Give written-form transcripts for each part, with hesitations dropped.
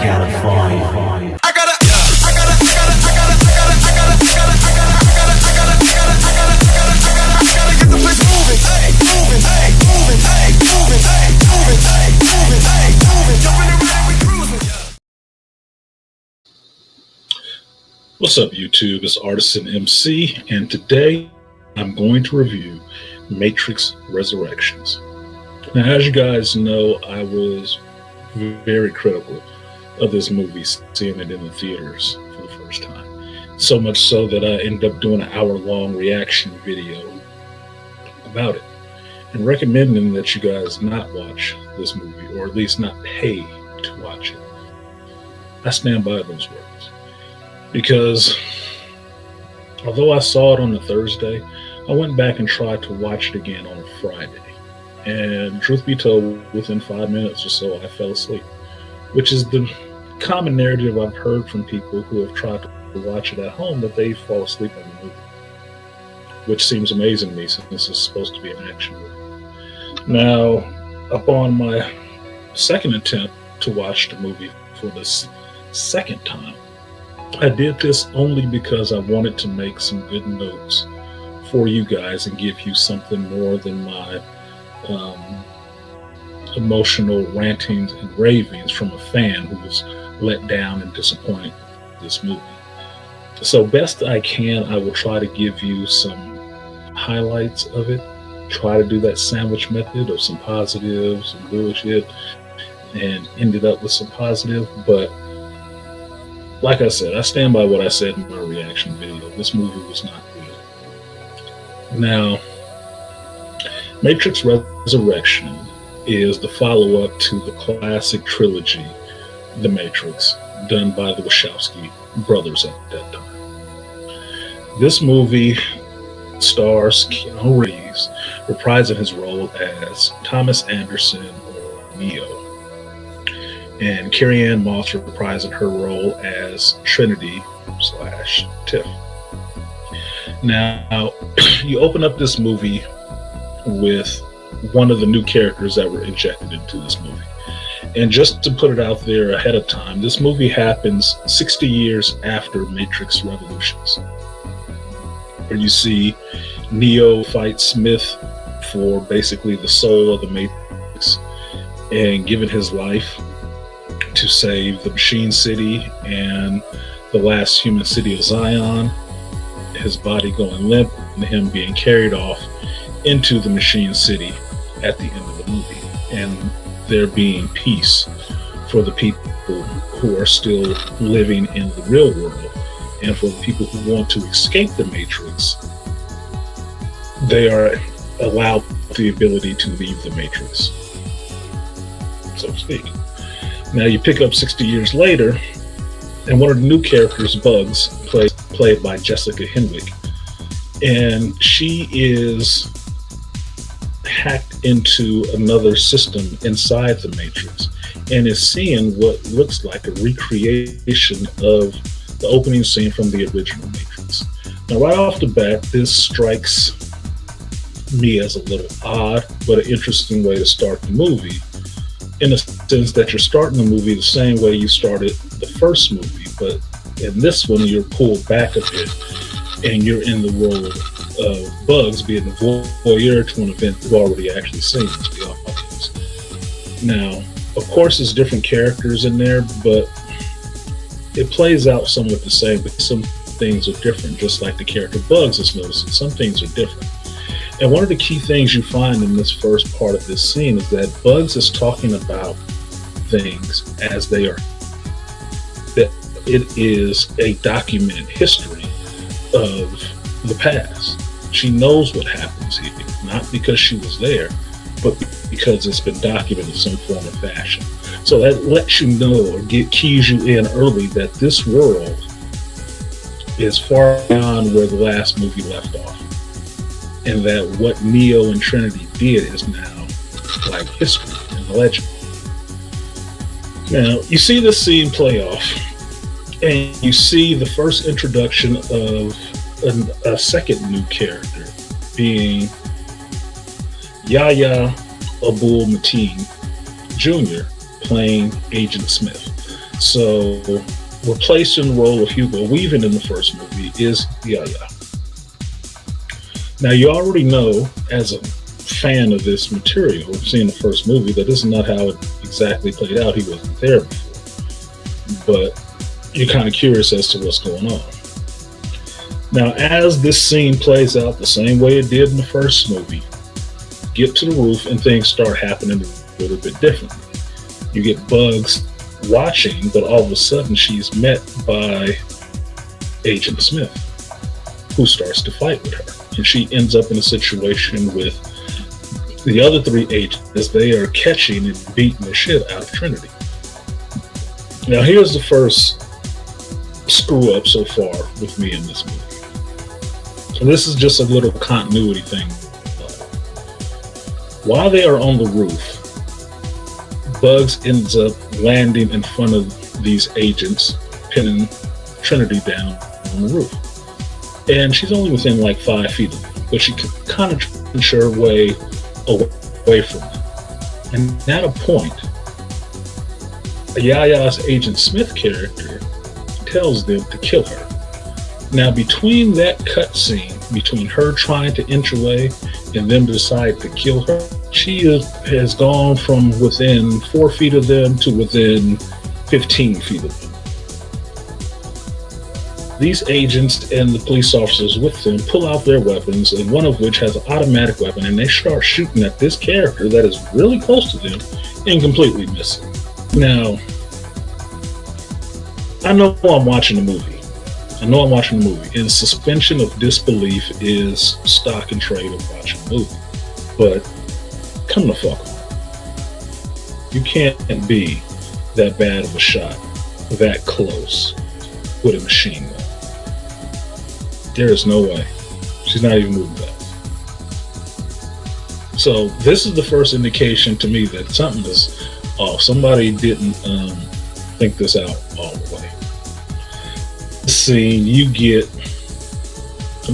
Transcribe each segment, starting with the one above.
gotta find. What's up, YouTube? It's ArtisanMc, and today I'm going to review Matrix Resurrections. Now, as you guys know, I was very critical of this movie, seeing it in the theaters for the first time. So much so that I ended up doing an hour-long reaction video about it, and recommending that you guys not watch this movie, or at least not pay to watch it. I stand by those words. Because although I saw it on a Thursday, I went back and tried to watch it again on a Friday. And truth be told, within 5 minutes or so, I fell asleep, which is the common narrative I've heard from people who have tried to watch it at home, that they fall asleep on the movie, which seems amazing to me since this is supposed to be an action movie. Now, upon my second attempt to watch the movie for this second time, I did this only because I wanted to make some good notes for you guys and give you something more than my emotional rantings and ravings from a fan who was let down and disappointed with this movie. So best I can, I will try to give you some highlights of it, try to do that sandwich method of some positive, some bullshit, and ended up with some positive. But like I said, I stand by what I said in my reaction video. This movie was not good. Now, Matrix Resurrection is the follow-up to the classic trilogy, The Matrix, done by the Wachowski brothers at that time. This movie stars Keanu Reeves reprising his role as Thomas Anderson, or Neo, and Carrie-Anne Moss reprising her role as Trinity / Tiff. Now, you open up this movie with one of the new characters that were injected into this movie. And just to put it out there ahead of time, this movie happens 60 years after Matrix Revolutions, where you see Neo fight Smith for basically the soul of the Matrix and giving his life to save the Machine City and the last human city of Zion, his body going limp and him being carried off into the Machine City at the end of the movie, and there being peace for the people who are still living in the real world. And for the people who want to escape the Matrix, they are allowed the ability to leave the Matrix, so to speak. Now you pick up 60 years later, and one of the new characters, Bugs, played by Jessica Henwick, and she is hacked into another system inside the Matrix and is seeing what looks like a recreation of the opening scene from the original Matrix. Now, right off the bat, this strikes me as a little odd, but an interesting way to start the movie, in a sense that you're starting the movie the same way you started the first movie, but in this one you're pulled back a bit and you're in the role of Bugs, being the voyeur to an event you've already actually seen as the audience. Now, of course, there's different characters in there, but it plays out somewhat the same, but some things are different, just like the character Bugs is noticing. Some things are different. And one of the key things you find in this first part of this scene is that Bugs is talking about things as they are. That it is a documented history of the past. She knows what happens here, not because she was there, but because it's been documented in some form or fashion. So that lets you know, or keys you in early, that this world is far beyond where the last movie left off. And that what Neo and Trinity did is now like history and legend. Now, you see this scene play off, and you see the first introduction of a second new character, being Yahya Abdul Mateen Jr., playing Agent Smith. So, replacing the role of Hugo Weaving in the first movie is Yaya. Now, you already know, as a fan of this material, seeing the first movie, that this is not how it exactly played out. He wasn't there before. But you're kind of curious as to what's going on. Now, as this scene plays out the same way it did in the first movie, get to the roof and things start happening a little bit differently. You get Bugs watching, but all of a sudden she's met by Agent Smith, who starts to fight with her. And she ends up in a situation with the other three agents as they are catching and beating the shit out of Trinity. Now, here's the first screw up so far with me in this movie. So this is just a little continuity thing. While they are on the roof, Bugs ends up landing in front of these agents, pinning Trinity down on the roof. And she's only within like 5 feet of them, but she can kind of trench her way away from them. And at a point, Yaya's Agent Smith character tells them to kill her. Now, between that cutscene, between her trying to inch away and them decide to kill her, she has gone from within 4 feet of them to within 15 feet of them. These agents and the police officers with them pull out their weapons, and one of which has an automatic weapon, and they start shooting at this character that is really close to them and completely missing. Now, I know I'm watching a movie. And suspension of disbelief is stock and trade of watching a movie. But come the fuck on. You can't be that bad of a shot, that close, with a machine gun. There is no way. She's not even moving fast. So this is the first indication to me that something is off. Somebody didn't think this out all the way. This scene, you get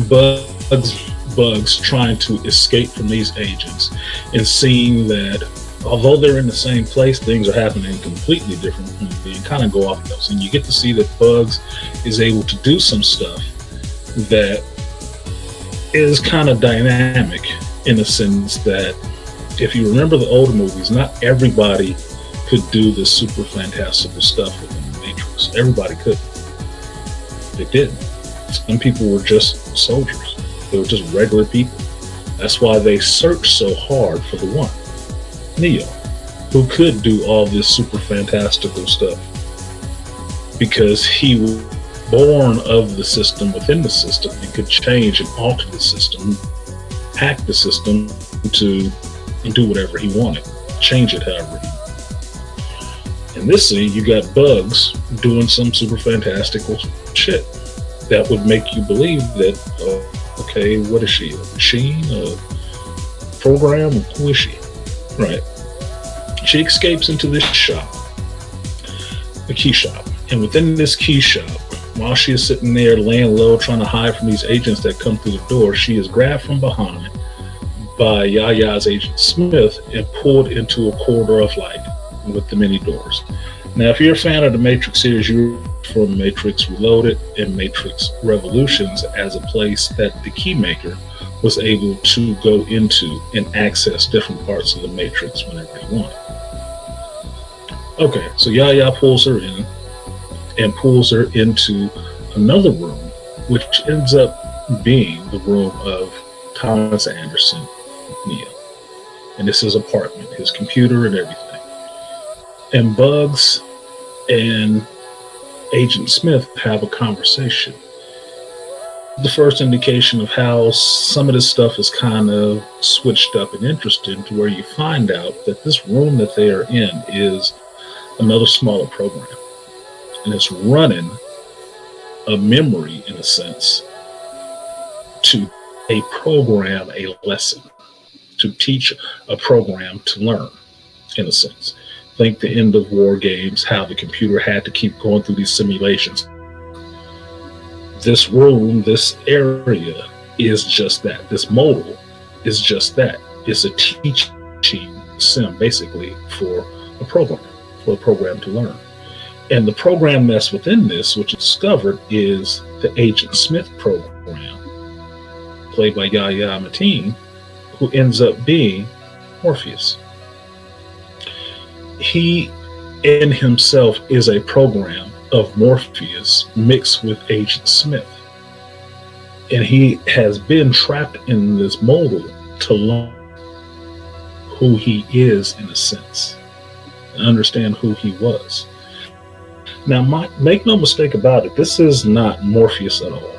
Bugs trying to escape from these agents and seeing that although they're in the same place, things are happening completely differently and kind of go off those. And you get to see that Bugs is able to do some stuff that is kind of dynamic in the sense that if you remember the older movies, not everybody could do this super fantastical stuff within the Matrix. Everybody couldn't. They didn't. Some people were just soldiers. They were just regular people. That's why they searched so hard for the one, Neo, who could do all this super fantastical stuff. Because he was born of the system within the system and could change and alter the system, hack the system to do whatever he wanted, change it however he wanted. In this scene, you got Bugs doing some super fantastical shit that would make you believe that, okay, what is she? A machine? A program? Who is she? Right. She escapes into this shop, a key shop. And within this key shop, while she is sitting there laying low, trying to hide from these agents that come through the door, she is grabbed from behind by Yaya's Agent Smith and pulled into a corridor of light with the many doors. Now, if you're a fan of the Matrix series, you're from Matrix Reloaded and Matrix Revolutions as a place that the Keymaker was able to go into and access different parts of the Matrix whenever he wanted. Okay, so Yaya pulls her in and pulls her into another room, which ends up being the room of Thomas Anderson, Neo. And this is his apartment, his computer and everything. And Bugs and Agent Smith have a conversation. The first indication of how some of this stuff is kind of switched up and interesting, to where you find out that this room that they are in is another smaller program. And it's running a memory, in a sense, to a program, a lesson, to teach a program to learn, in a sense. Think the end of War Games, how the computer had to keep going through these simulations. This room, this area is just that. This modal is just that. It's a teaching sim, basically, for a program to learn. And the program that's within this, which is discovered, is the Agent Smith program, played by Yahya Mateen, who ends up being Morpheus. He in himself is a program of Morpheus mixed with Agent Smith. And he has been trapped in this mold to learn who he is, in a sense, and understand who he was. Now, make no mistake about it, this is not Morpheus at all.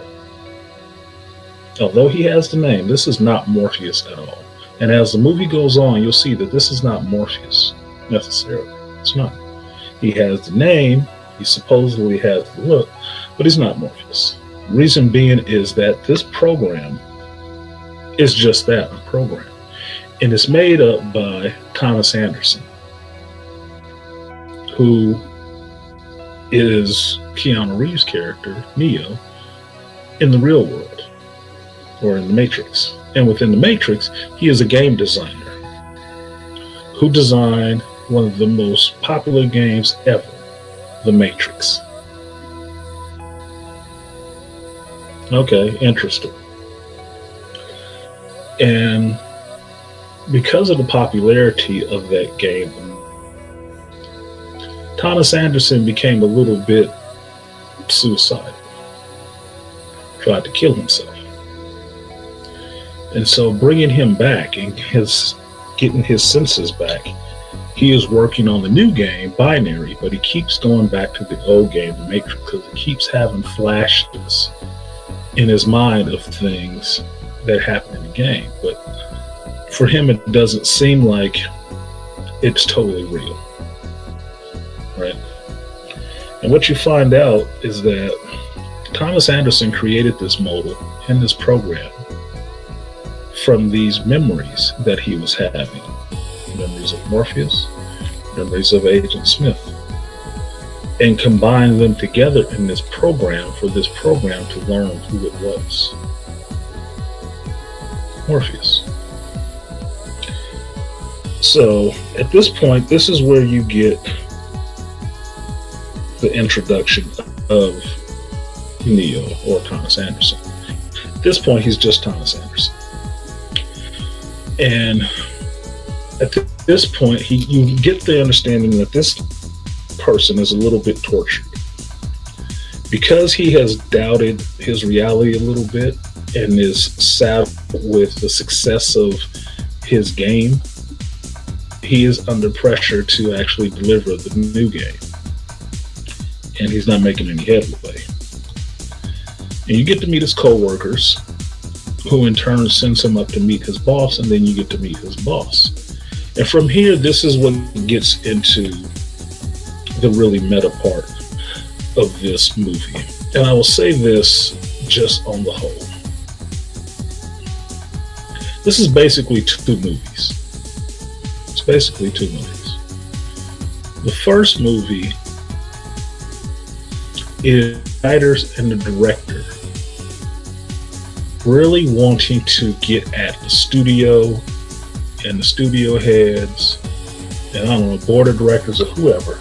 Although he has the name, this is not Morpheus at all. And as the movie goes on, you'll see that this is not Morpheus, necessarily. It's not. He has the name, he supposedly has the look, but he's not Morpheus. Reason being is that this program is just that, a program. And it's made up by Thomas Anderson, who is Keanu Reeves' character, Neo, in the real world, or in the Matrix. And within the Matrix, he is a game designer who designed one of the most popular games ever, The Matrix. Okay, interesting. And because of the popularity of that game, Thomas Anderson became a little bit suicidal, tried to kill himself. And so bringing him back and getting his senses back, he is working on the new game, Binary, but he keeps going back to the old game, The Matrix, because he keeps having flashes in his mind of things that happen in the game. But for him, it doesn't seem like it's totally real, right? And what you find out is that Thomas Anderson created this model and this program from these memories that he was having. Memories of Morpheus, memories of Agent Smith, and combined them together in this program for this program to learn who it was. Morpheus. So at this point, this is where you get the introduction of Neo, or Thomas Anderson. At this point, he's just Thomas Anderson. And at this point, you get the understanding that this person is a little bit tortured because he has doubted his reality a little bit and is sad with the success of his game. He is under pressure to actually deliver the new game, and he's not making any headway. And you get to meet his co-workers, who in turn sends him up to meet his boss, and then you get to meet his boss. And from here, this is what gets into the really meta part of this movie. And I will say this just on the whole. This is basically two movies. It's basically two movies. The first movie is the writers and the director really wanting to get at the studio and the studio heads and I don't know, board of directors or whoever,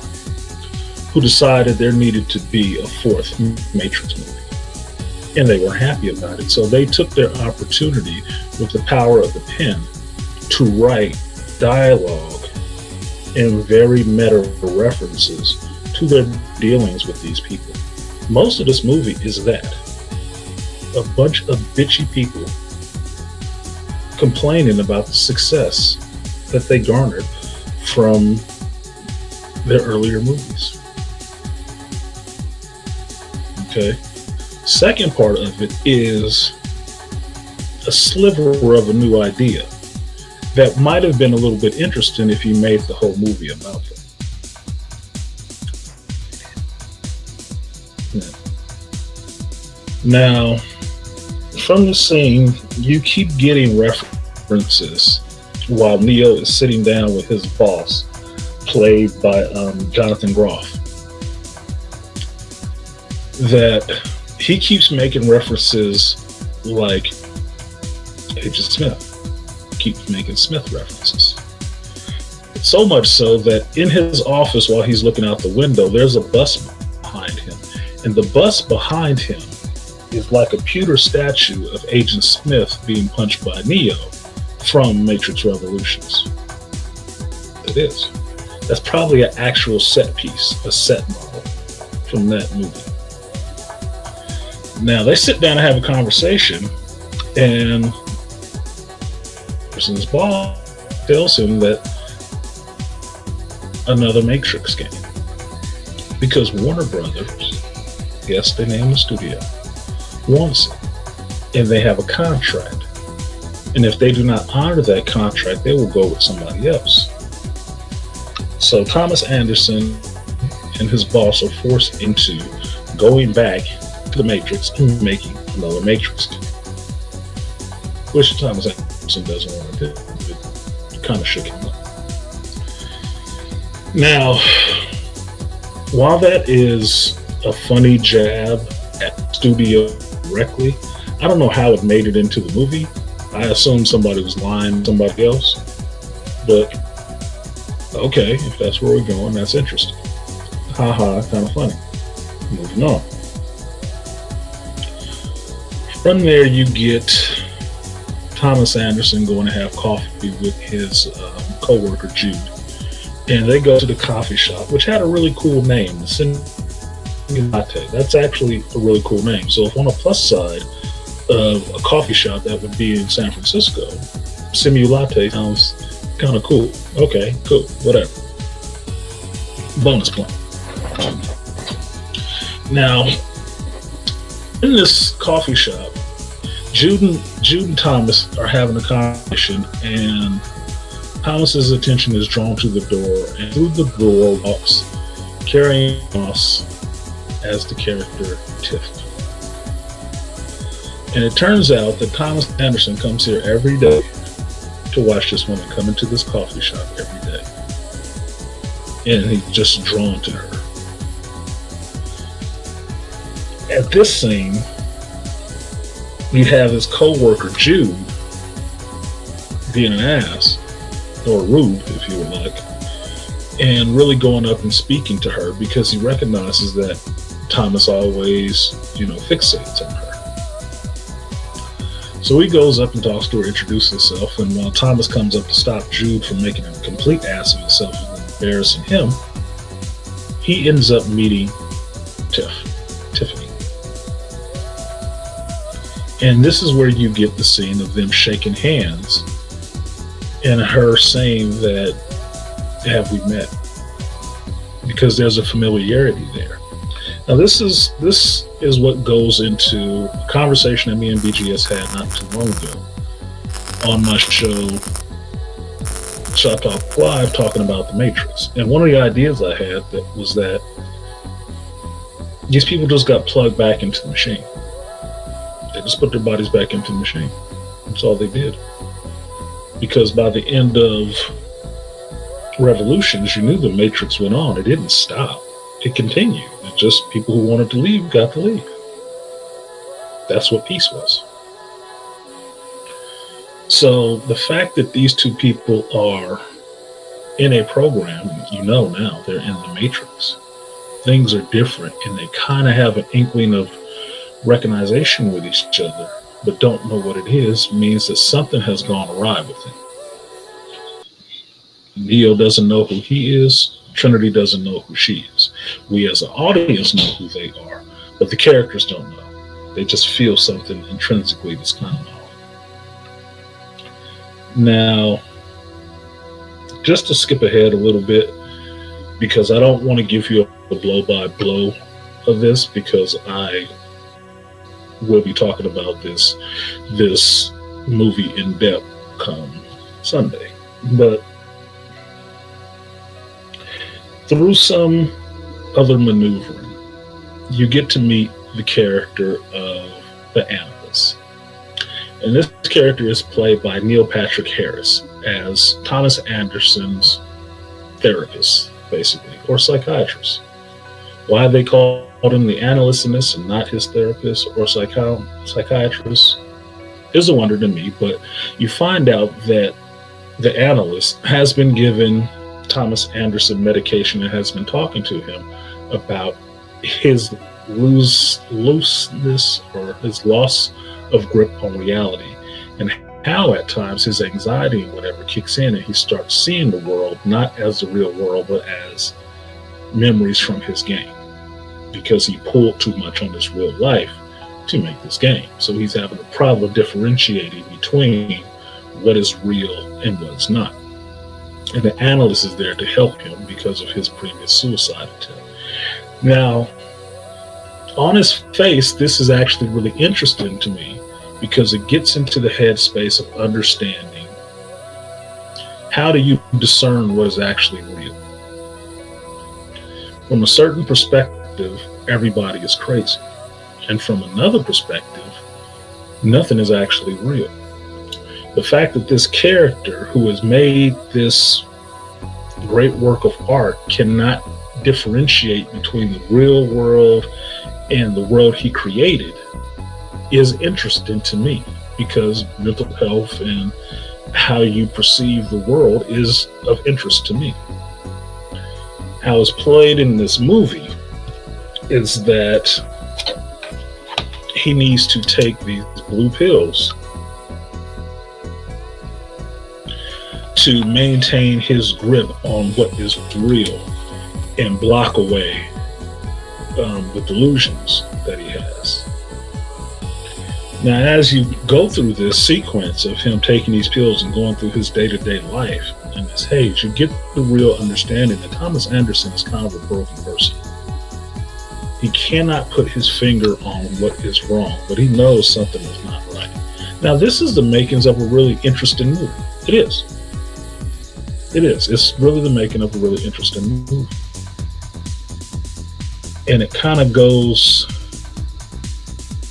who decided there needed to be a fourth Matrix movie. And they weren't happy about it. So they took their opportunity with the power of the pen to write dialogue and very meta references to their dealings with these people. Most of this movie is that. A bunch of bitchy people complaining about the success that they garnered from their earlier movies. Okay. Second part of it is a sliver of a new idea that might have been a little bit interesting if you made the whole movie about them. Now, from the scene, you keep getting references while Neo is sitting down with his boss, played by Jonathan Groff, that he keeps making references like Agent Smith, keeps making Smith references. So much so that in his office, while he's looking out the window, there's a bus behind him. And the bus behind him is like a pewter statue of Agent Smith being punched by Neo from Matrix Revolutions. It is. That's probably an actual set piece, a set model from that movie. Now, they sit down and have a conversation, and person's boss tells him that another Matrix game, because Warner Brothers, yes, they named the studio, wants it, and they have a contract, and if they do not honor that contract, they will go with somebody else. So Thomas Anderson and his boss are forced into going back to the Matrix and making another Matrix game, which Thomas Anderson doesn't want to do. It kind of shook him up. Now, while that is a funny jab at the studio directly, I don't know how it made it into the movie. I assume somebody was lying to somebody else. But, okay, if that's where we're going, that's interesting. Haha, kind of funny. Moving on. From there, you get Thomas Anderson going to have coffee with his co-worker, Jude. And they go to the coffee shop, which had a really cool name, the Simulate. That's actually a really cool name. So if on a plus side of a coffee shop that would be in San Francisco, Simulate sounds kind of cool. Okay, cool, whatever. Bonus point. Now, in this coffee shop, Jude and Thomas are having a conversation, and Thomas's attention is drawn to the door, and through the door walks Carrie Moss as the character Tiff. And it turns out that Thomas Anderson comes here every day to watch this woman come into this coffee shop every day. And he's just drawn to her. At this scene, you have his co-worker Jude being an ass, or rude, if you would like, and really going up and speaking to her because he recognizes that Thomas always, fixates on her. So he goes up and talks to her, introduces himself, and while Thomas comes up to stop Jude from making a complete ass of himself and embarrassing him, he ends up meeting Tiffany. And this is where you get the scene of them shaking hands and her saying that, have we met? Because there's a familiarity there. Now this is what goes into a conversation that me and BGS had not too long ago on my show, Shop Talk Live, talking about the Matrix. And one of the ideas I had was that these people just got plugged back into the machine. They just put their bodies back into the machine. That's all they did. Because by the end of Revolutions, you knew the Matrix went on. It didn't stop. It continued. It's just people who wanted to leave got to leave. That's what peace was. So the fact that these two people are in a program, now they're in the Matrix. Things are different, and they kind of have an inkling of recognition with each other, but don't know what it is, means that something has gone awry with him. Neo doesn't know who he is. Trinity doesn't know who she is. We as an audience know who they are, but the characters don't know. They just feel something intrinsically that's kind of off. Now, just to skip ahead a little bit, because I don't want to give you a blow-by-blow of this, because I will be talking about this movie in depth come Sunday. But through some other maneuvering, you get to meet the character of the Analyst. And this character is played by Neil Patrick Harris as Thomas Anderson's therapist, basically, or psychiatrist. Why they call him the Analyst in this and not his therapist or psychiatrist is a wonder to me, but you find out that the Analyst has been given Thomas Anderson medication and has been talking to him about his looseness or his loss of grip on reality, and how at times his anxiety and whatever kicks in and he starts seeing the world not as the real world but as memories from his game, because he pulled too much on his real life to make this game. So he's having a problem differentiating between what is real and what is not. And the analyst is there to help him because of his previous suicide attempt. Now, on his face, this is actually really interesting to me because it gets into the headspace of understanding how do you discern what is actually real. From a certain perspective, everybody is crazy. And from another perspective, nothing is actually real. The fact that this character who has made this great work of art cannot differentiate between the real world and the world he created is interesting to me, because mental health and how you perceive the world is of interest to me. How it's played in this movie is that he needs to take these blue pills to maintain his grip on what is real and block away the delusions that he has. Now, as you go through this sequence of him taking these pills and going through his day-to-day life in this haze, you get the real understanding that Thomas Anderson is kind of a broken person. He cannot put his finger on what is wrong, but he knows something is not right. Now, this is the makings of a really interesting movie. It is. It is. It's really the making of a really interesting movie. And it kind of goes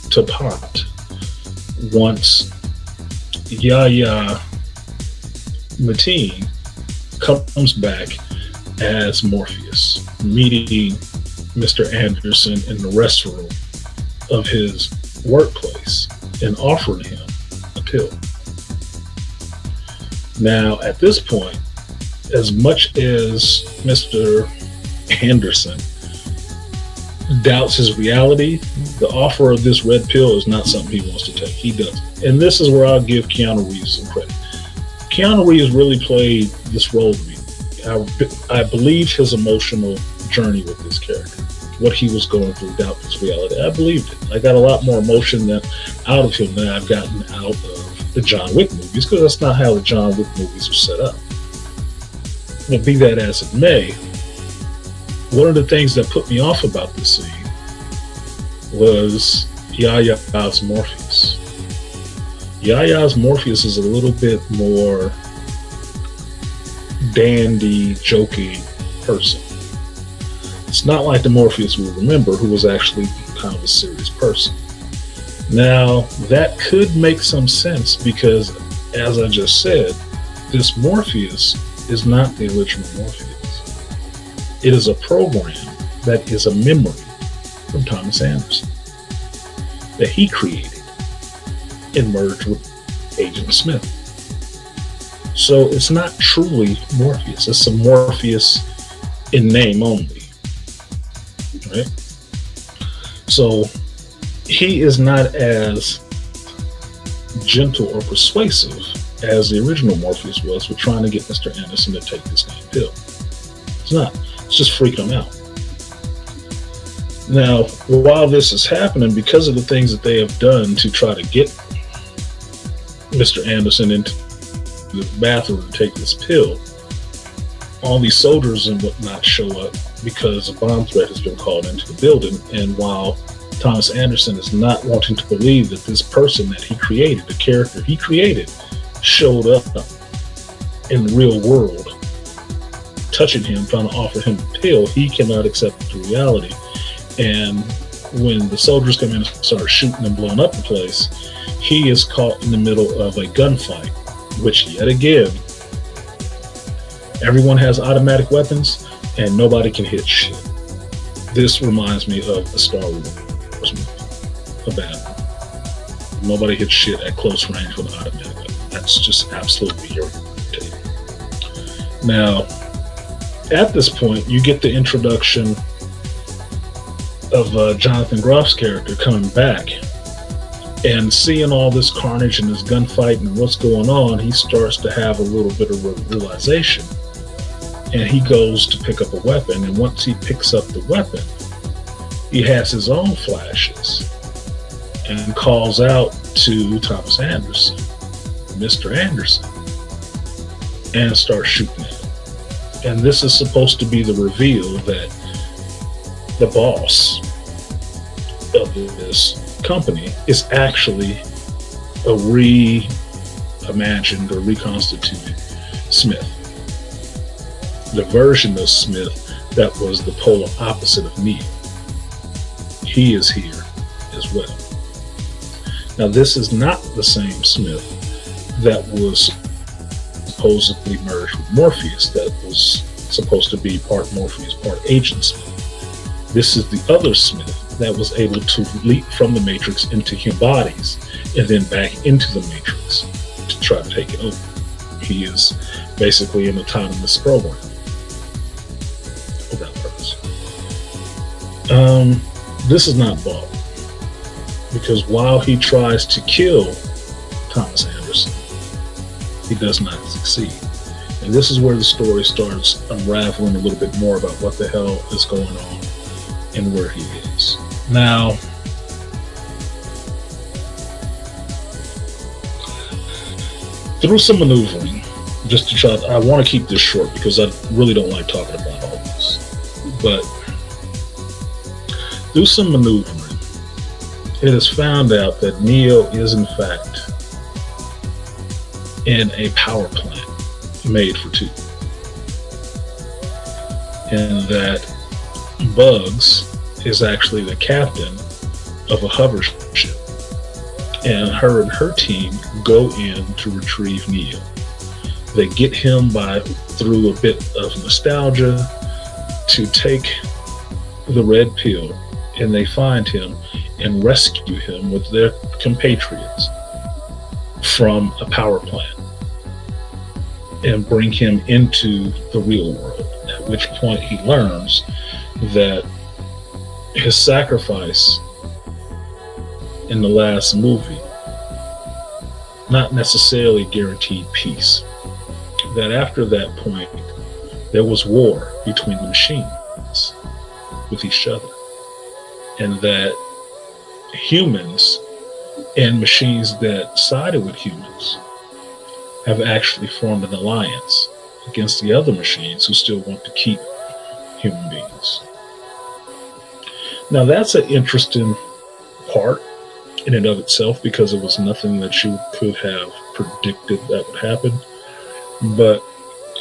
to pot once Yahya Mateen comes back as Morpheus, meeting Mr. Anderson in the restroom of his workplace and offering him a pill. Now, at this point, as much as Mr. Anderson doubts his reality, the offer of this red pill is not something he wants to take. He doesn't. And this is where I'll give Keanu Reeves some credit. Keanu Reeves really played this role to me. I believe his emotional journey with this character, what he was going through, doubt his reality. I believed it. I got a lot more emotion out of him than I've gotten out of the John Wick movies, because that's not how the John Wick movies are set up. But be that as it may, one of the things that put me off about this scene was Yahya's Morpheus. Yahya's Morpheus is a little bit more dandy, jokey person. It's not like the Morpheus we remember, who was actually kind of a serious person. Now, that could make some sense because, as I just said, this Morpheus is not the original Morpheus. It is a program that is a memory from Thomas Anderson that he created and merged with Agent Smith. So it's not truly Morpheus. It's a Morpheus in name only. Right? So he is not as gentle or persuasive as the original Morpheus was with trying to get Mr. Anderson to take this damn pill. It's not. It's just freaking him out. Now, while this is happening, because of the things that they have done to try to get Mr. Anderson into the bathroom to take this pill, all these soldiers and whatnot show up because a bomb threat has been called into the building. And while Thomas Anderson is not wanting to believe that this person that he created, the character he created, showed up in the real world, touching him, trying to offer him a pill, he cannot accept the reality. And when the soldiers come in and start shooting and blowing up the place, he is caught in the middle of a gunfight, which yet again, everyone has automatic weapons and nobody can hit shit. This reminds me of a Star Wars movie, a bad one. Nobody hits shit at close range with an automatic weapon. That's just absolutely irritating. Now, At this point, you get the introduction of Jonathan Groff's character coming back, and seeing all this carnage and this gunfight and what's going on, he starts to have a little bit of a realization, and he goes to pick up a weapon. And once he picks up the weapon, he has his own flashes and calls out to Thomas Anderson, Mr. Anderson, and starts shooting at him. And this is supposed to be the reveal that the boss of this company is actually a reimagined or reconstituted Smith. The version of Smith that was the polar opposite of Neo. He is here as well. Now, this is not the same Smith that was supposedly merged with Morpheus, that was supposed to be part Morpheus, part Agent Smith. This is the other Smith that was able to leap from the Matrix into human bodies and then back into the Matrix to try to take it over. He is basically an autonomous program for that purpose. This is not bought, because while he tries to kill Thomas Anderson, he does not succeed. And this is where the story starts unraveling a little bit more about what the hell is going on and where he is. Now, through some maneuvering, just to try, I want to keep this short because I really don't like talking about all this, but through some maneuvering, it is found out that Neo is in fact in a power plant made for two, and that Bugs is actually the captain of a hover ship, and her team go in to retrieve Neo. They get him through a bit of nostalgia to take the red pill, and they find him and rescue him with their compatriots from a power plant and bring him into the real world, at which point he learns that his sacrifice in the last movie not necessarily guaranteed peace. That after that point, there was war between the machines with each other, and that humans and machines that sided with humans have actually formed an alliance against the other machines who still want to keep human beings. Now, that's an interesting part in and of itself, because it was nothing that you could have predicted that would happen. But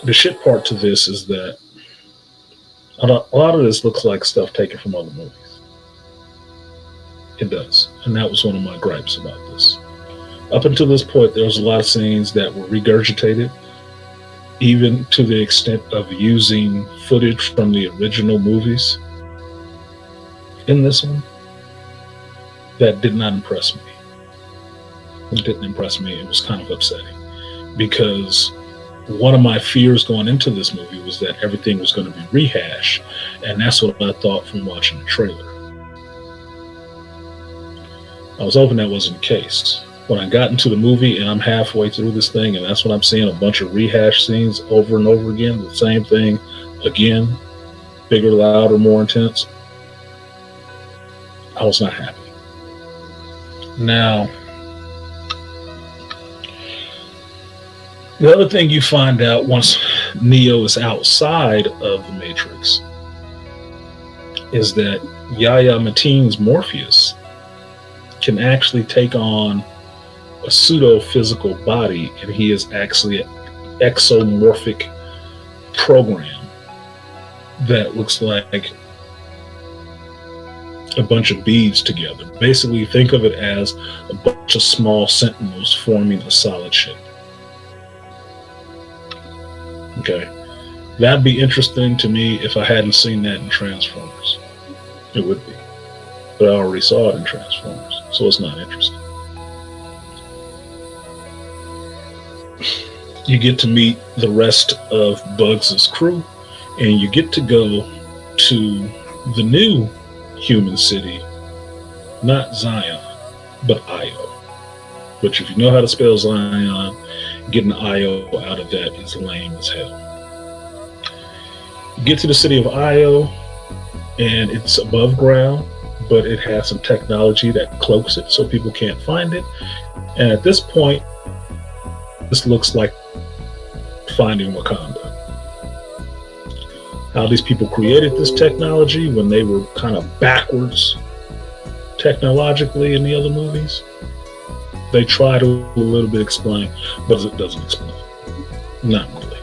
the shit part to this is that a lot of this looks like stuff taken from other movies. It does. And that was one of my gripes about this. Up until this point, there was a lot of scenes that were regurgitated, even to the extent of using footage from the original movies in this one. That did not impress me. It didn't impress me. It was kind of upsetting, because one of my fears going into this movie was that everything was going to be rehashed, and that's what I thought from watching the trailer. I was hoping that wasn't the case. When I got into the movie and I'm halfway through this thing, and that's when I'm seeing a bunch of rehash scenes over and over again, the same thing again, bigger, louder, more intense, I was not happy. Now, the other thing you find out once Neo is outside of the Matrix is that Yahya Mateen's Morpheus can actually take on a pseudo-physical body, and he is actually an exomorphic program that looks like a bunch of beads together. Basically, think of it as a bunch of small sentinels forming a solid shape. Okay, that'd be interesting to me if I hadn't seen that in Transformers. It would be, but I already saw it in Transformers, so it's not interesting. You get to meet the rest of Bugs' crew, and you get to go to the new human city, not Zion, but Io. Which, if you know how to spell Zion, getting Io out of that is lame as hell. You get to the city of Io, and it's above ground, but it has some technology that cloaks it so people can't find it. And at this point, this looks like finding Wakanda. How these people created this technology when they were kind of backwards technologically in the other movies, they try to a little bit explain, but it doesn't explain. Not really.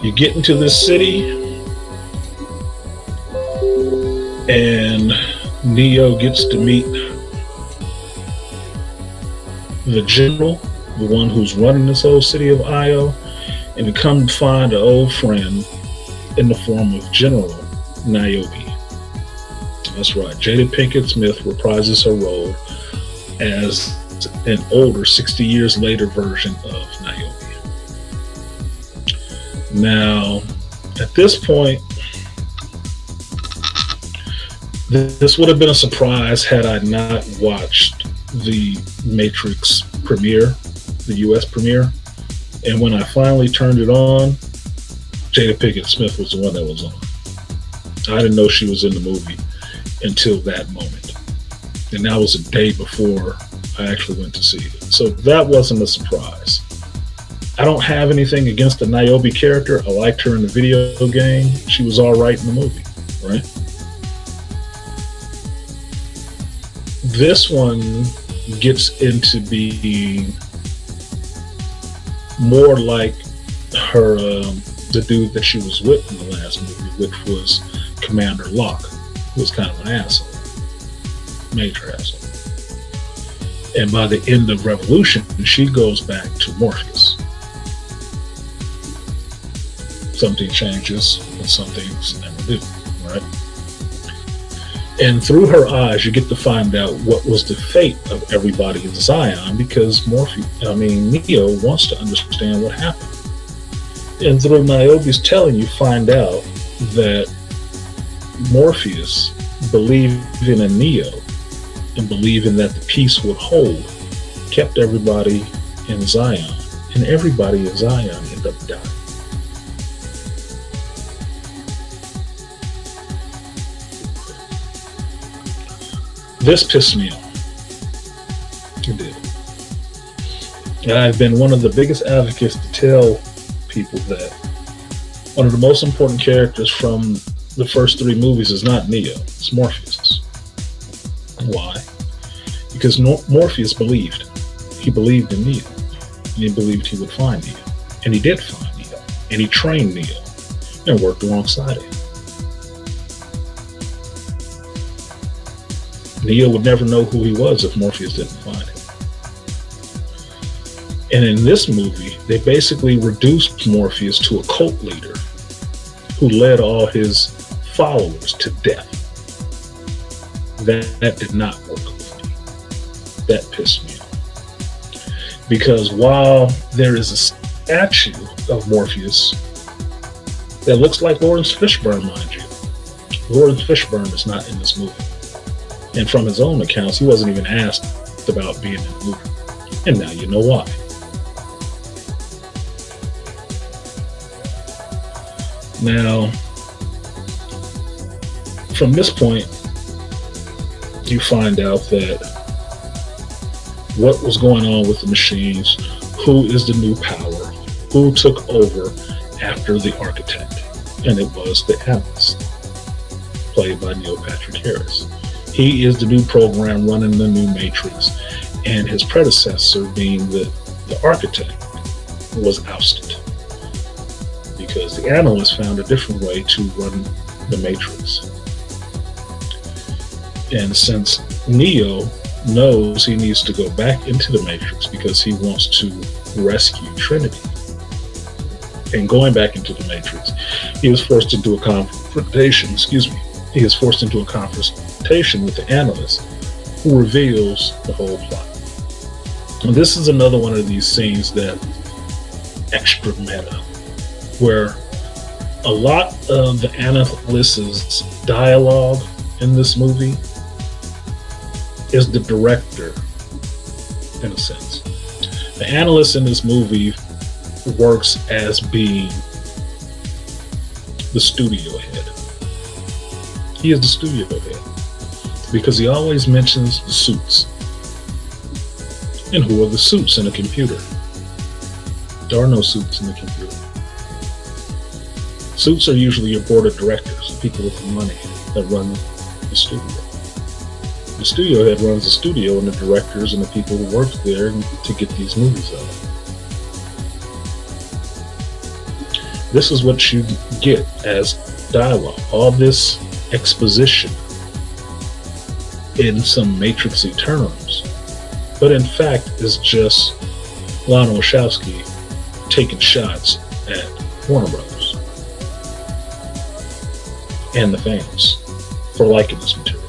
You get into this city, and Neo gets to meet the general, the one who's running this whole city of Io, and we come to find an old friend in the form of General Niobe. That's right, Jada Pinkett Smith reprises her role as an older, 60 years later version of Niobe. Now, at this point, this would have been a surprise had I not watched the Matrix premiere, the US premiere. And when I finally turned it on, Jada Pinkett Smith was the one that was on. I didn't know she was in the movie until that moment. And that was a day before I actually went to see it. So that wasn't a surprise. I don't have anything against the Niobe character. I liked her in the video game. She was all right in the movie, right? This one gets into being more like her, the dude that she was with in the last movie, which was Commander Locke, who was kind of an asshole, major asshole. And by the end of Revolution, she goes back to Morpheus. Something changes, but some things never do, right? And through her eyes, you get to find out what was the fate of everybody in Zion, because Neo wants to understand what happened. And through Niobe's telling, you find out that Morpheus, believing in Neo and believing that the peace would hold, kept everybody in Zion, and everybody in Zion ended up dying. This pissed me off. It did. And I've been one of the biggest advocates to tell people that one of the most important characters from the first three movies is not Neo, it's Morpheus. Why? Because Morpheus believed. He believed in Neo. And he believed he would find Neo. And he did find Neo. And he trained Neo and worked alongside him. Neo would never know who he was if Morpheus didn't find him. And in this movie, they basically reduced Morpheus to a cult leader who led all his followers to death. That did not work with me. That pissed me off. Because while there is a statue of Morpheus that looks like Lawrence Fishburne, mind you, Lawrence Fishburne is not in this movie. And from his own accounts, he wasn't even asked about being in the movie. And now you know why. Now, from this point, you find out that what was going on with the machines, who is the new power, who took over after the architect. And it was the analyst, played by Neil Patrick Harris. He is the new program running the new Matrix, and his predecessor, being the architect, was ousted because the analyst found a different way to run the Matrix. And since Neo knows he needs to go back into the Matrix because he wants to rescue Trinity, and going back into the Matrix, he was forced into a confrontation, he is forced into a confrontation with the analyst, who reveals the whole plot. And this is another one of these scenes that extra meta. where a lot of the analyst's dialogue in this movie is the director, in a sense. The analyst in this movie works as being the studio head. He is the studio head because he always mentions the suits. And who are the suits in a computer? There are no suits in the computer. Suits are usually your board of directors, the people with the money that run the studio. The studio head runs the studio, and the directors and the people who work there to get these movies out. This is what you get as dialogue. All this exposition in some matrixy terms, but in fact is just Lana Wachowski taking shots at Warner Brothers and the fans for liking this material.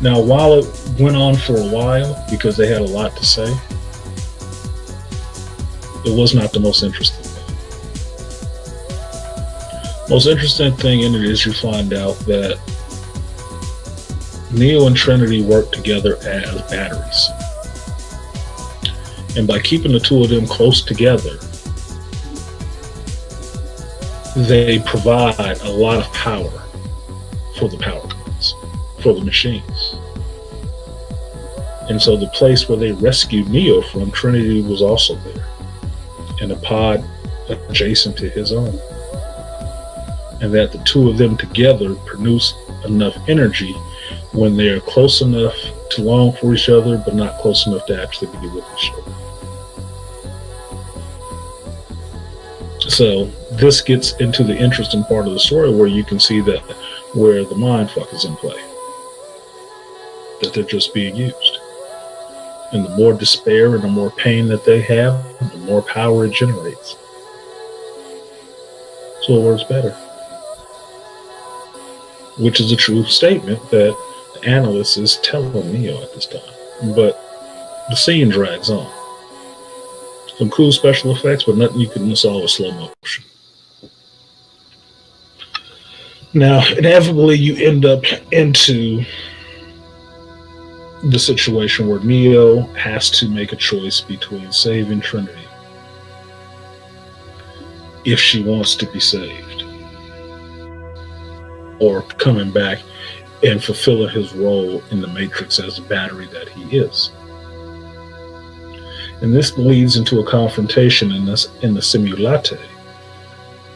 Now, while it went on for a while because they had a lot to say, it was not the most interesting thing. Most interesting thing in it is you find out that Neo and Trinity work together as batteries. And by keeping the two of them close together, they provide a lot of power for the power plants, for the machines. And so the place where they rescued Neo from, Trinity was also there, in a pod adjacent to his own. And that the two of them together produce enough energy when they are close enough to long for each other, but not close enough to actually be with each other. So this gets into the interesting part of the story where you can see that where the mind fuck is in play. That they're just being used. And the more despair and the more pain that they have, the more power it generates. So it works better. Which is a true statement that the analyst is telling Neo at this time. But the scene drags on. Some cool special effects, but nothing you can miss all with slow motion. Now, inevitably, you end up into the situation where Neo has to make a choice between saving Trinity if she wants to be saved, or coming back and fulfilling his role in the Matrix as the battery that he is. And this leads into a confrontation in the Simulate,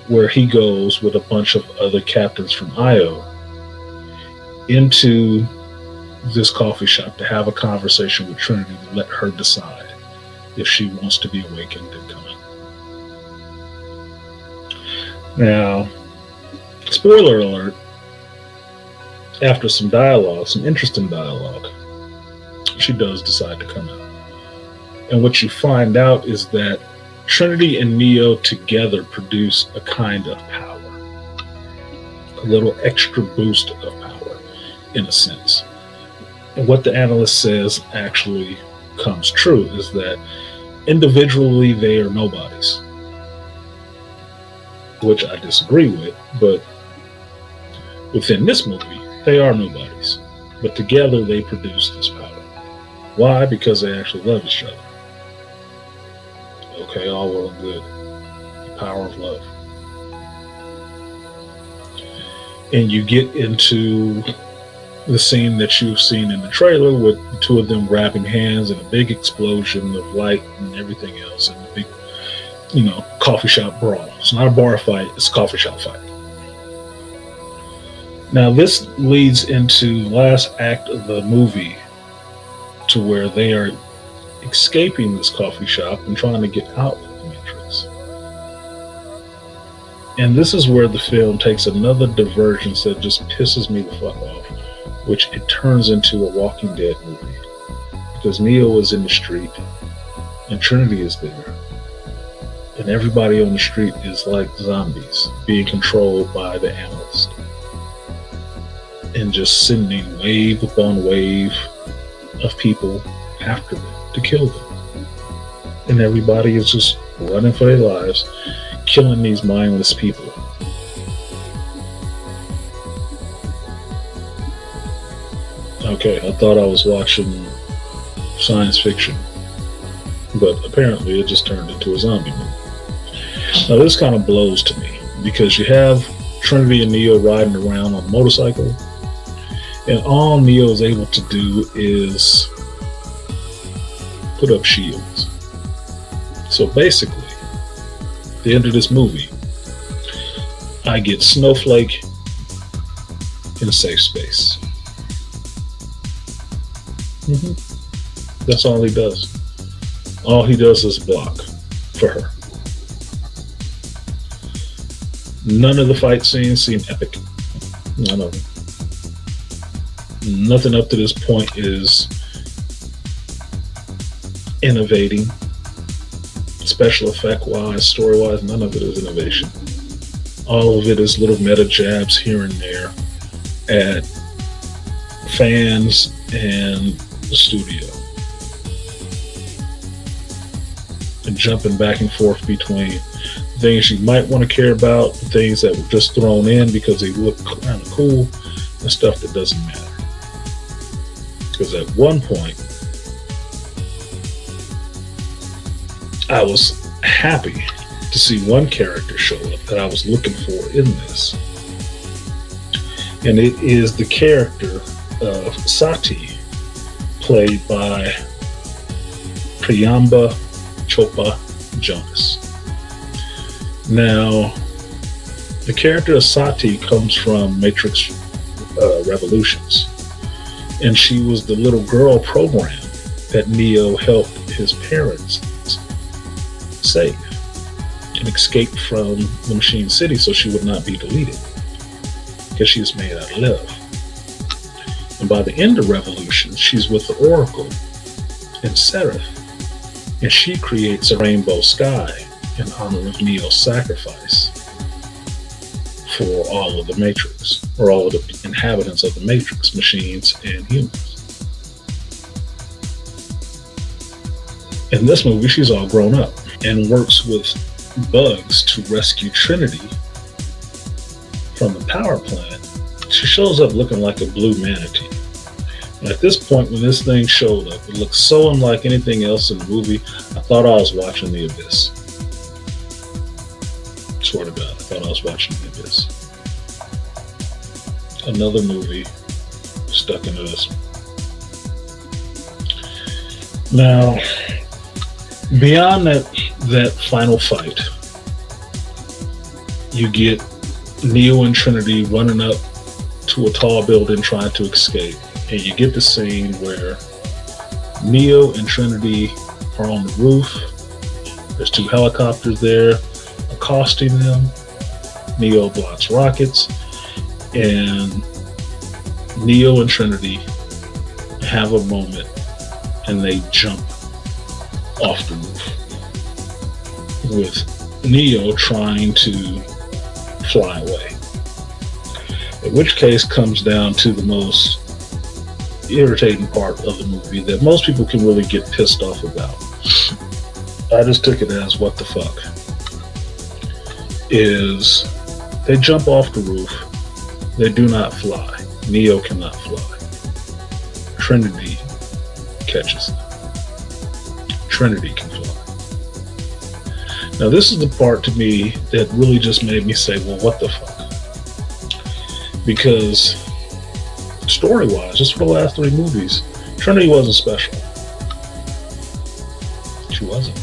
where he goes with a bunch of other captains from Io into this coffee shop to have a conversation with Trinity to let her decide if she wants to be awakened and come out. Now, spoiler alert, after some dialogue, some interesting dialogue, she does decide to come out. And what you find out is that Trinity and Neo together produce a kind of power, a little extra boost of power, in a sense. And what the analyst says actually comes true is that individually they are nobodies, which I disagree with, but within this movie, they are nobodies. But together they produce this power. Why? Because they actually love each other. Okay, all well and good. The power of love. And you get into the scene that you've seen in the trailer with the two of them grabbing hands and a big explosion of light and everything else, and the big, coffee shop brawl. It's not a bar fight, it's a coffee shop fight. Now this leads into the last act of the movie to where they are escaping this coffee shop and trying to get out of the Matrix. And this is where the film takes another divergence that just pisses me the fuck off, which it turns into a Walking Dead movie. Because Neo is in the street and Trinity is there. And everybody on the street is like zombies being controlled by the analyst. And just sending wave upon wave of people after them to kill them. And everybody is just running for their lives, killing these mindless people. Okay, I thought I was watching science fiction, but apparently it just turned into a zombie movie. Now this kind of blows to me, because you have Trinity and Neo riding around on a motorcycle, and all Neo is able to do is put up shields. So basically, at the end of this movie, I get Snowflake in a safe space. That's all he does. All he does is block for her. None of the fight scenes seem epic. None of them. Nothing up to this point is innovating. Special effect wise, story wise, none of it is innovation. All of it is little meta jabs here and there at fans and the studio, and jumping back and forth between things you might want to care about, things that were just thrown in because they look kind of cool, and stuff that doesn't matter. Because at one point, I was happy to see one character show up that I was looking for in this, and it is the character of Sati, played by Priyanka Chopra Jonas. Now, the character of Sati comes from Matrix Revolutions, and she was the little girl program that Neo helped his parents save and escape from the Machine City so she would not be deleted, because she is made out of love. And by the end of Revolution, she's with the Oracle and Seraph, and she creates a rainbow sky in honor of Neo's sacrifice for all of the Matrix, or all of the inhabitants of the Matrix, machines and humans. In this movie, she's all grown up and works with bugs to rescue Trinity from the power plant. She shows up looking like a blue manatee. And at this point, when this thing showed up, it looked so unlike anything else in the movie, I thought I was watching The Abyss. Swear to God, I thought I was watching The Abyss. Another movie stuck into this. Now, beyond that final fight, you get Neo and Trinity running up to a tall building trying to escape. And you get the scene where Neo and Trinity are on the roof. There's two helicopters there accosting them. Neo blocks rockets, and Neo and Trinity have a moment, and they jump off the roof, with Neo trying to fly away. In which case comes down to the most irritating part of the movie that most people can really get pissed off about. I just took it as, what the fuck, is they jump off the roof, they do not fly. Neo cannot fly. Trinity catches them. Trinity can fly. Now this is the part to me that really just made me say, well, what the fuck? Because story-wise, just for the last three movies, Trinity wasn't special. She wasn't.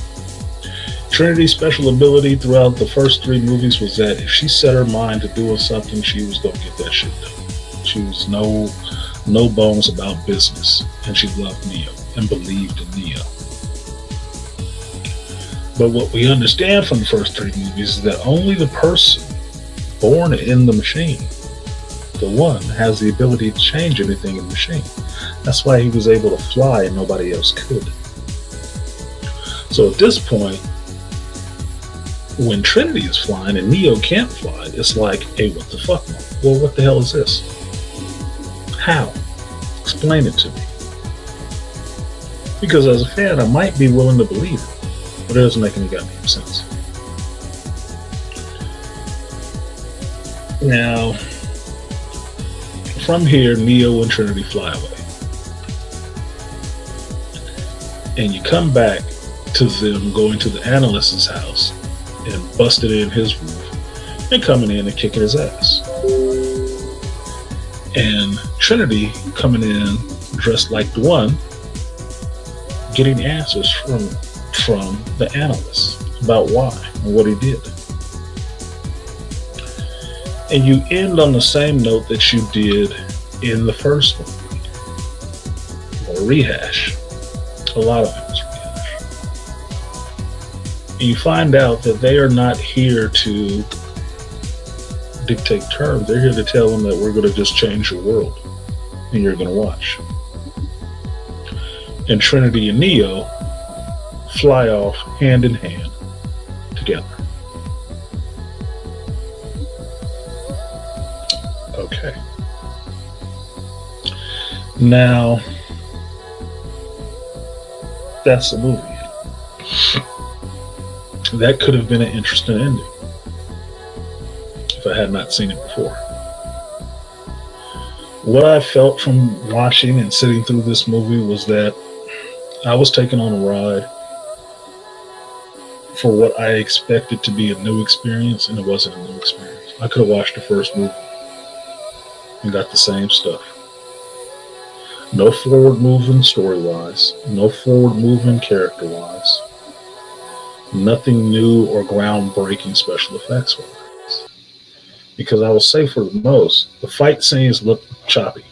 Trinity's special ability throughout the first three movies was that if she set her mind to doing something, she was going to get that shit done. She was no bones about business, and she loved Neo and believed in Neo. But what we understand from the first three movies is that only the person born in the machine, the one, has the ability to change anything in the machine. That's why he was able to fly and nobody else could. So at this point, when Trinity is flying and Neo can't fly, it's like, hey, what the fuck, man? Well, what the hell is this? How? Explain it to me. Because as a fan, I might be willing to believe it, but it doesn't make any goddamn sense. Now, from here, Neo and Trinity fly away. And you come back to them going to the analyst's house and busting in his roof and coming in and kicking his ass. And Trinity coming in dressed like the one, getting answers from the analyst about why and what he did. And you end on the same note that you did in the first movie, or rehash. A lot of it was rehash. And you find out that they are not here to dictate terms. They're here to tell them that we're going to just change your world and you're going to watch. And Trinity and Neo fly off hand in hand together. Okay. Now, that's the movie. That could have been an interesting ending if I had not seen it before. What I felt from watching and sitting through this movie was that I was taken on a ride for what I expected to be a new experience, and it wasn't a new experience. I could have watched the first movie and got the same stuff. No forward moving story-wise, no forward moving character-wise, nothing new or groundbreaking special effects-wise. Because I will say for the most, the fight scenes look choppy.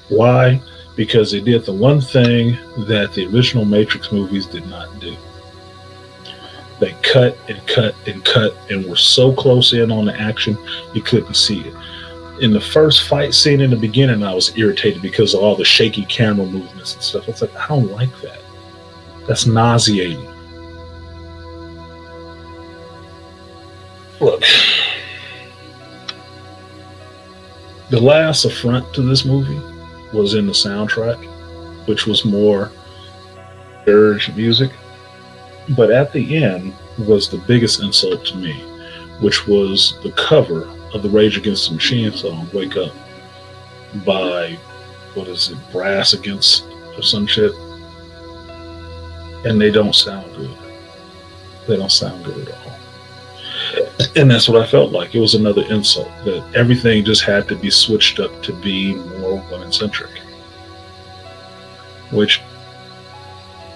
Why? Because they did the one thing that the original Matrix movies did not do. They cut and cut and cut and were so close in on the action you couldn't see it. In the first fight scene in the beginning, I was irritated because of all the shaky camera movements and stuff. It's like, I don't like that. That's nauseating. Look, the last affront to this movie was in the soundtrack, which was more dirge music. But at the end was the biggest insult to me, which was the cover of the Rage Against the Machine song, Wake Up, by, what is it, Brass Against or some shit. And they don't sound good. They don't sound good at all. And that's what I felt like. It was another insult, that everything just had to be switched up to be more women-centric. Which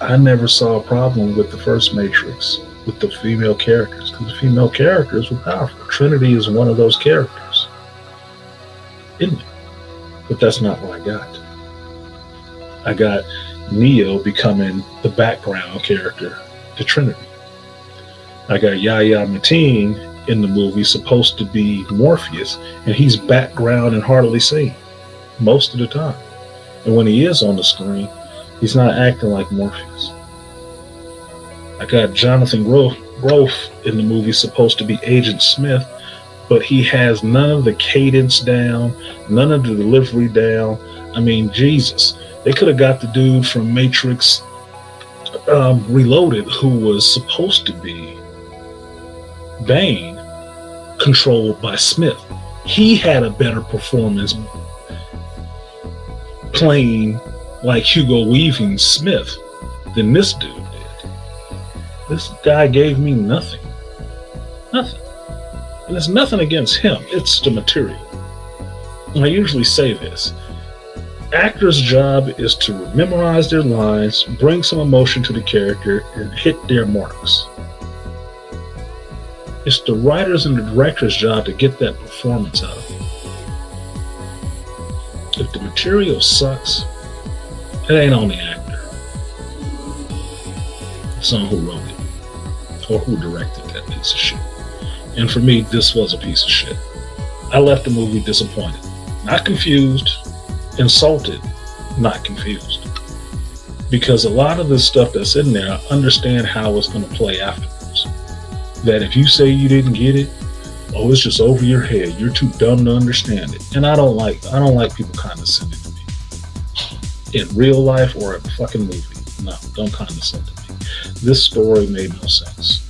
I never saw a problem with the first Matrix, with the female characters, because the female characters were powerful. Trinity is one of those characters, isn't it? But that's not what I got. I got Neo becoming the background character to Trinity. I got Yahya Mateen in the movie supposed to be Morpheus, and he's background and hardly seen most of the time. And when he is on the screen, he's not acting like Morpheus. I got Jonathan Groff in the movie supposed to be Agent Smith, but he has none of the cadence down, none of the delivery down. I mean, Jesus. They could have got the dude from Matrix Reloaded, who was supposed to be Bane, controlled by Smith. He had a better performance playing like Hugo Weaving Smith than this dude did. This guy gave me nothing. Nothing. And it's nothing against him. It's the material. And I usually say this. Actors' job is to memorize their lines, bring some emotion to the character, and hit their marks. It's the writers and the director's job to get that performance out of you. If the material sucks, it ain't on the actor. It's on who wrote it or who directed that piece of shit. And for me, this was a piece of shit. I left the movie disappointed. Not confused, insulted, not confused. Because a lot of the stuff that's in there, I understand how it's going to play afterwards. That if you say you didn't get it, oh, it's just over your head. You're too dumb to understand it. And I don't like people condescending to me. In real life or a fucking movie. No, don't condescend to me. This story made no sense.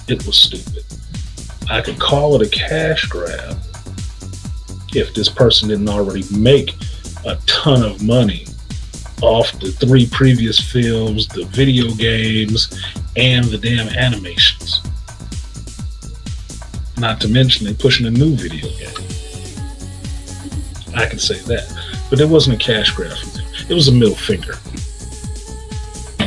It was stupid. I could call it a cash grab if this person didn't already make a ton of money off the 3 previous films, the video games, and the damn animations. Not to mention they pushing a new video game. I can say that. But it wasn't a cash grab for them. It was a middle finger.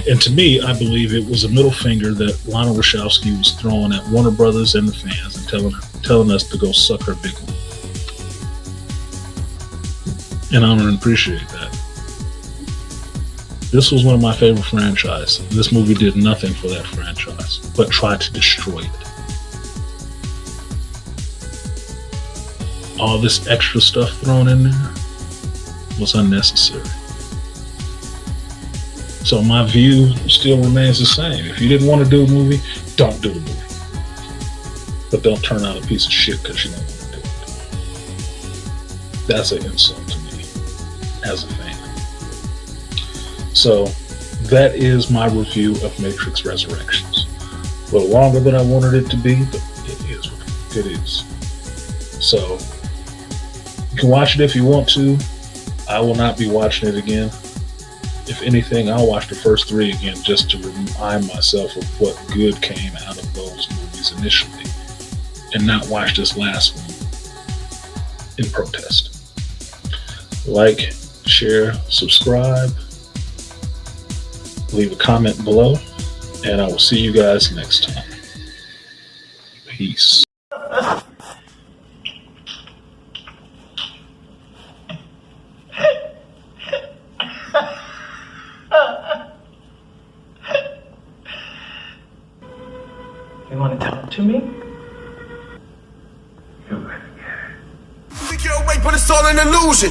And to me, I believe it was a middle finger that Lana Wachowski was throwing at Warner Brothers and the fans and telling us to go suck her big one. And I don't appreciate that. This was one of my favorite franchises. This movie did nothing for that franchise, but tried to destroy it. All this extra stuff thrown in there was unnecessary. So my view still remains the same. If you didn't want to do a movie, don't do the movie. But don't turn out a piece of shit because you don't want to do it. That's an insult to me as a fan. So that is my review of Matrix Resurrections. A little longer than I wanted it to be, but it is what it is. So you can watch it if you want to. I will not be watching it again. If anything, I'll watch the first 3 again just to remind myself of what good came out of those movies initially, and not watch this last one in protest. Like, share, subscribe, leave a comment below, and I will see you guys next time. Peace. You want to talk to me? Think you're awake, but it's all an illusion.